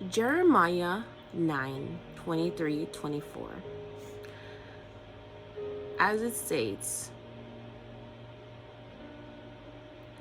Jeremiah 9:23-24. As it states,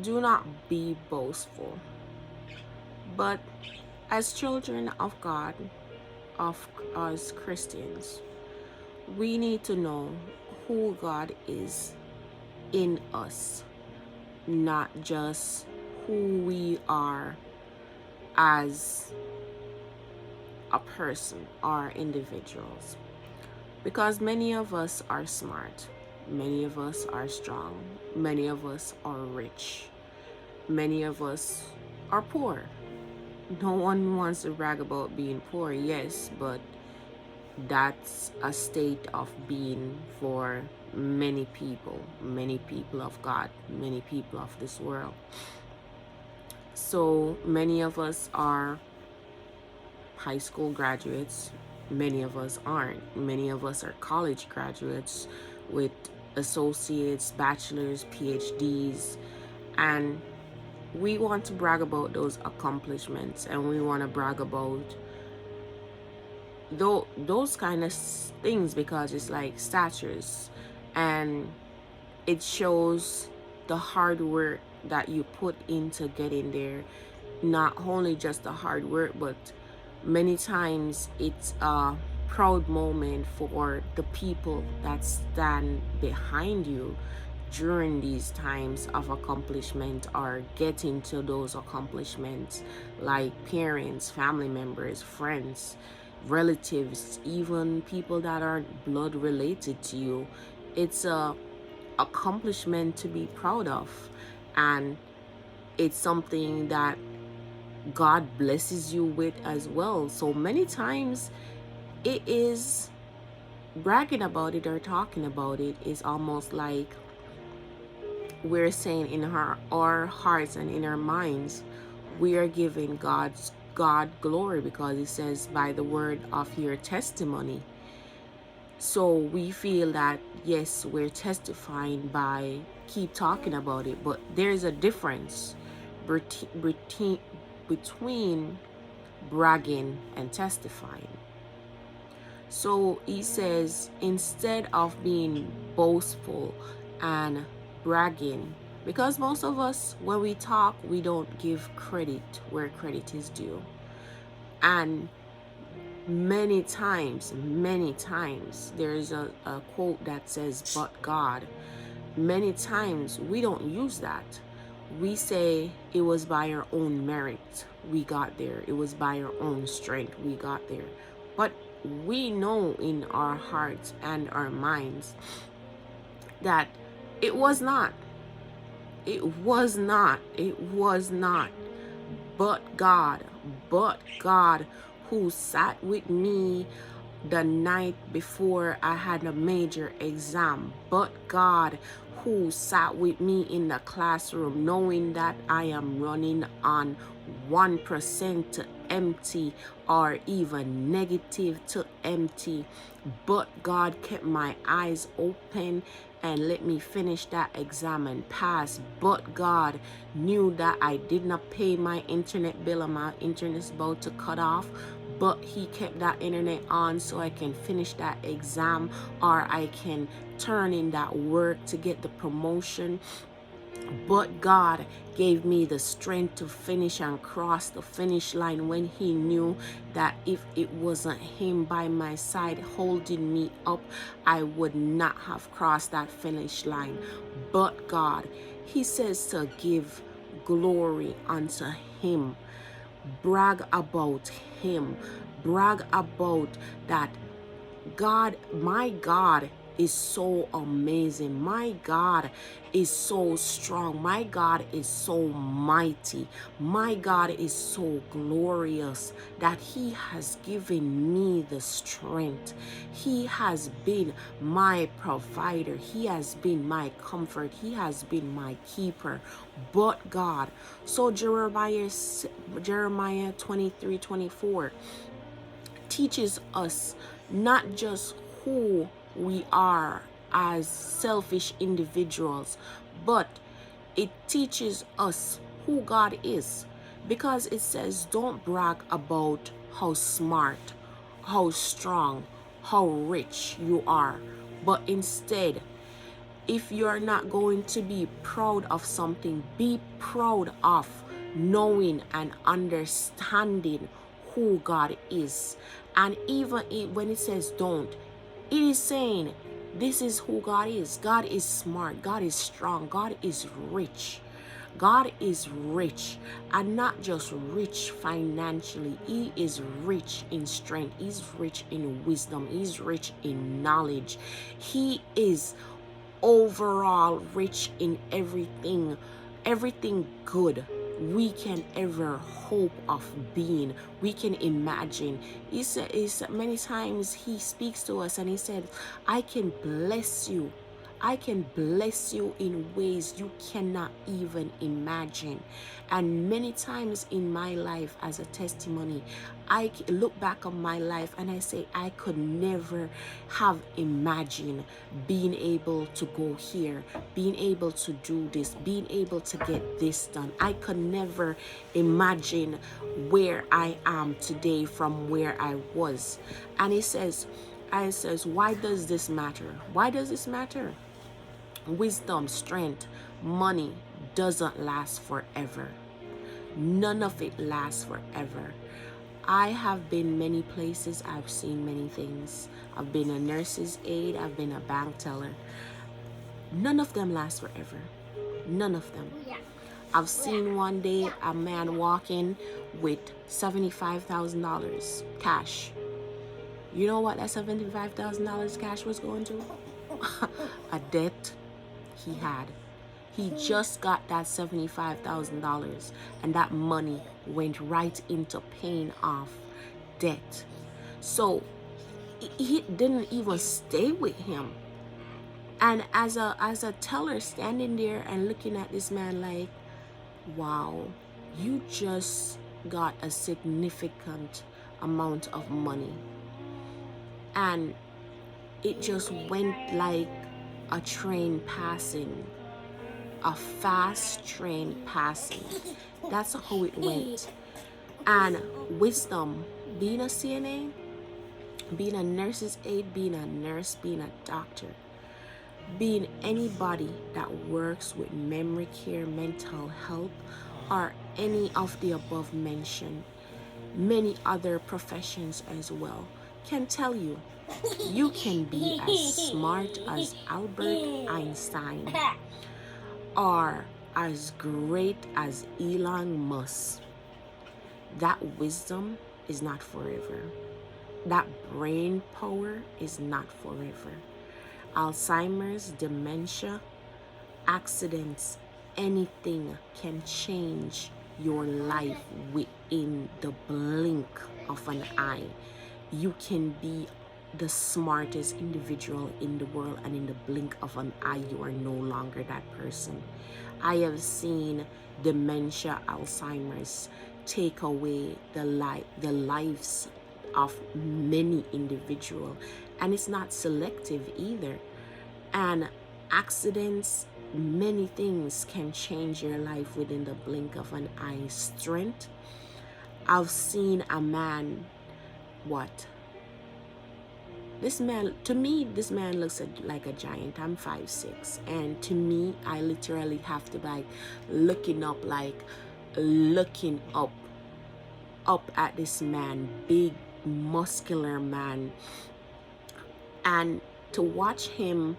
do not be boastful, but as children of God, of us Christians, we need to know who God is in us, not just who we are as a person or individuals. Because many of us are smart, many of us are strong, many of us are rich, many of us are poor. No one wants to brag about being poor, yes, but that's a state of being for many people of God, many people of this world. So many of us are high school graduates, many of us aren't. Many of us are college graduates with associates, bachelors, PhDs, and we want to brag about those accomplishments, and we want to brag about those kind of things because it's like statures, and it shows the hard work that you put into getting there. Not only just the hard work, but many times it's a proud moment for the people that stand behind you during these times of accomplishment or getting to those accomplishments, like parents, family members, friends, relatives, even people that aren't blood related to you. It's a accomplishment to be proud of, and it's something that God blesses you with as well. So many times it is bragging about it or talking about it is almost like we're saying in our hearts and in our minds, we are giving God glory, because it says by the word of your testimony. So we feel that yes, we're testifying by keep talking about it, but there's a difference between bragging and testifying. So he says, instead of being boastful and bragging, because most of us, when we talk, we don't give credit where credit is due. And many times, there is a quote that says, but God. Many times we don't use that. We say it was by our own merit we got there. It was by our own strength we got there. But we know in our hearts and our minds that it was not. It was not. It was not. But God, who sat with me the night before I had a major exam. But God, who sat with me in the classroom knowing that I am running on 1% to empty or even negative to empty. But God kept my eyes open and let me finish that exam and pass. But God knew that I did not pay my internet bill and my internet's about to cut off. But he kept that internet on so I can finish that exam, or I can turn in that work to get the promotion. But God gave me the strength to finish and cross the finish line when he knew that if it wasn't him by my side holding me up, I would not have crossed that finish line. But God, he says to give glory unto him. Brag about him. Brag about that God, my God is so amazing. My God is so strong. My God is so mighty. My God is so glorious that he has given me the strength. He has been my provider. He has been my comfort. He has been my keeper. But God, so Jeremiah 23:24 teaches us not just who we are as selfish individuals, but it teaches us who God is. Because it says, don't brag about how smart, how strong, how rich you are, but instead, if you're not going to be proud of something, be proud of knowing and understanding who God is. And even when it says don't, it is saying this is who God is. God is smart. God is strong. God is rich. God is rich, and not just rich financially. He is rich in strength. He's rich in wisdom. He's rich in knowledge. He is overall rich in everything good we can ever hope of being, we can imagine. He said many times he speaks to us and he said, I can bless you. I can bless you in ways you cannot even imagine. And many times in my life, as a testimony, I look back on my life and I say, I could never have imagined being able to go here, being able to do this, being able to get this done. I could never imagine where I am today from where I was. And he says, why does this matter? Why does this matter? Wisdom, strength, money doesn't last forever. None of it lasts forever. I have been many places. I've seen many things. I've been a nurse's aide. I've been a bank teller. None of them last forever. None of them. I've seen one day a man walking with $75,000 cash. You know what that $75,000 cash was going to? A debt he had. He just got that $75,000, and that money went right into paying off debt. So it didn't even stay with him. And as a teller standing there and looking at this man like, wow, you just got a significant amount of money. And it just went like a train passing, a fast train passing. That's how it went. And wisdom, being a CNA, being a nurse's aide, being a nurse, being a doctor, being anybody that works with memory care, mental health, or any of the above mentioned, many other professions as well, can tell you, you can be as smart as Albert Einstein or as great as Elon Musk. That wisdom is not forever. That brain power is not forever. Alzheimer's, dementia, accidents, anything can change your life within the blink of an eye. You can be the smartest individual in the world, and in the blink of an eye, you are no longer that person. I have seen dementia, Alzheimer's take away the lives of many individuals, and it's not selective either. And accidents, many things can change your life within the blink of an eye. Strength, I've seen a man, this man, to me, this man looks like a giant. I'm 5'6", and to me, I literally have to looking up at this man, big, muscular man, and to watch him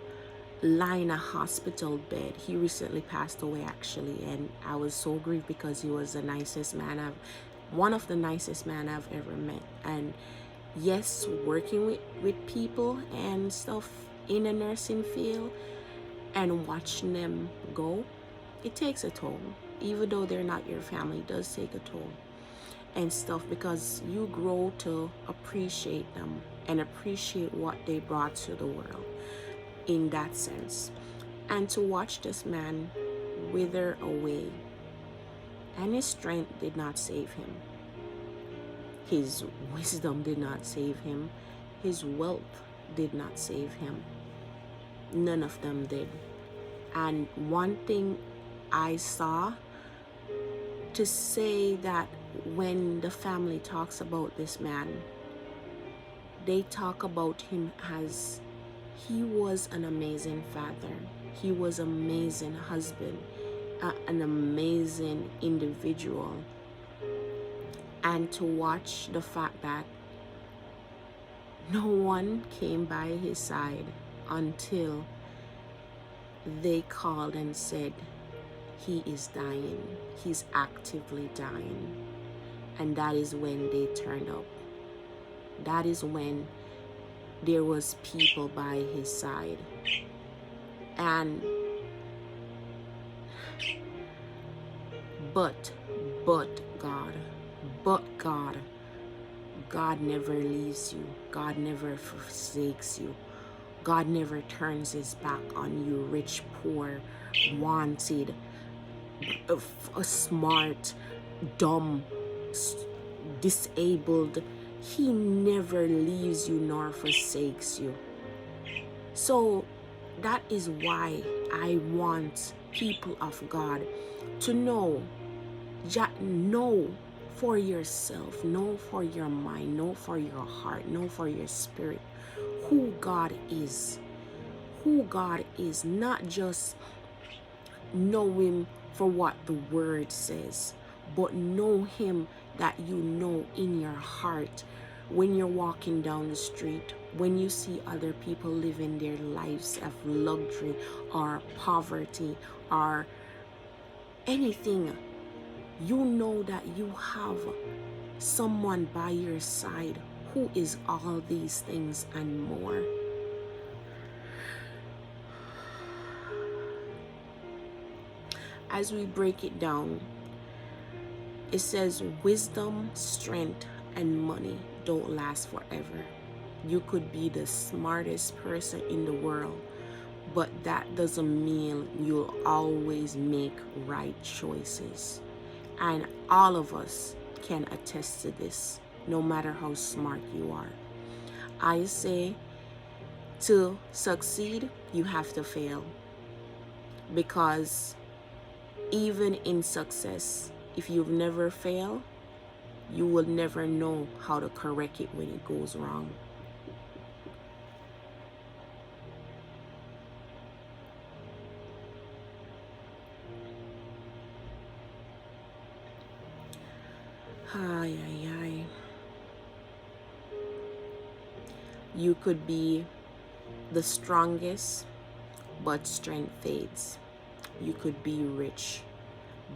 lie in a hospital bed. He recently passed away, actually, and I was so grieved because he was the nicest man one of the nicest men I've ever met. And yes, working with people and stuff in a nursing field and watching them go, it takes a toll. Even though they're not your family, it does take a toll and stuff, because you grow to appreciate them and appreciate what they brought to the world in that sense. And to watch this man wither away, and his strength did not save him. His wisdom did not save him. His wealth did not save him. None of them did. And one thing I saw to say that when the family talks about this man, they talk about him as he was an amazing father, he was an amazing husband, an amazing individual. And to watch the fact that no one came by his side until they called and said, he is dying, he's actively dying. And that is when they turned up. That is when there was people by his side. And but God, God never leaves you. God never forsakes you. God never turns his back on you, rich, poor, wanted, a smart, dumb, disabled. He never leaves you nor forsakes you. So that is why I want people of God to know, know for yourself, know for your mind, know for your heart, know for your spirit who God is. Who God is, not just know him for what the word says, but know him that you know in your heart when you're walking down the street, when you see other people living their lives of luxury or poverty or anything. You know that you have someone by your side who is all these things and more. As we break it down, it says wisdom, strength, and money don't last forever. You could be the smartest person in the world, but that doesn't mean you'll always make right choices. And all of us can attest to this, no matter how smart you are. I say to succeed, you have to fail. Because even in success, if you've never failed, you will never know how to correct it when it goes wrong. Ay, ay, ay. You could be the strongest, but strength fades. You could be rich,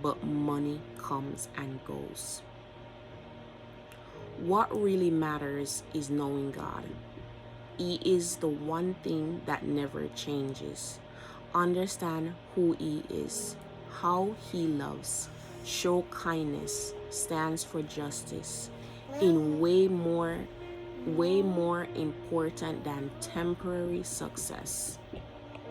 but money comes and goes. What really matters is knowing God. He is the one thing that never changes. Understand who he is, how he loves, show kindness, stands for justice, in way more important than temporary success.